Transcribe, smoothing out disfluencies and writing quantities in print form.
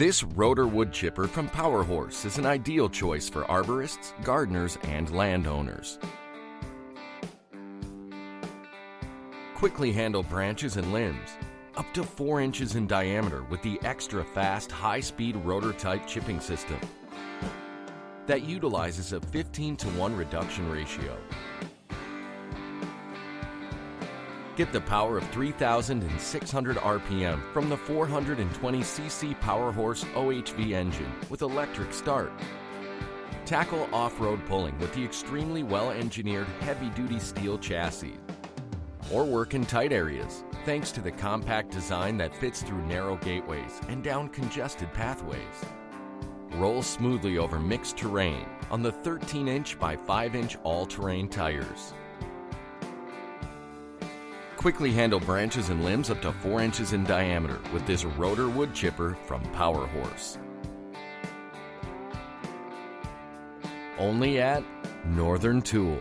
This Rotor Wood Chipper from Powerhorse is an ideal choice for arborists, gardeners, and landowners. Quickly handle branches and limbs, up to 4 inches in diameter with the extra fast, high-speed rotor-type chipping system that utilizes a 15:1 reduction ratio. Get the power of 3,600 RPM from the 420cc Powerhorse OHV engine with electric start. Tackle off-road pulling with the extremely well-engineered heavy-duty steel chassis. Or work in tight areas thanks to the compact design that fits through narrow gateways and down congested pathways. Roll smoothly over mixed terrain on the 13-inch by 5-inch all-terrain tires. Quickly handle branches and limbs up to 4 inches in diameter with this Rotor Wood Chipper from Powerhorse. Only at Northern Tool.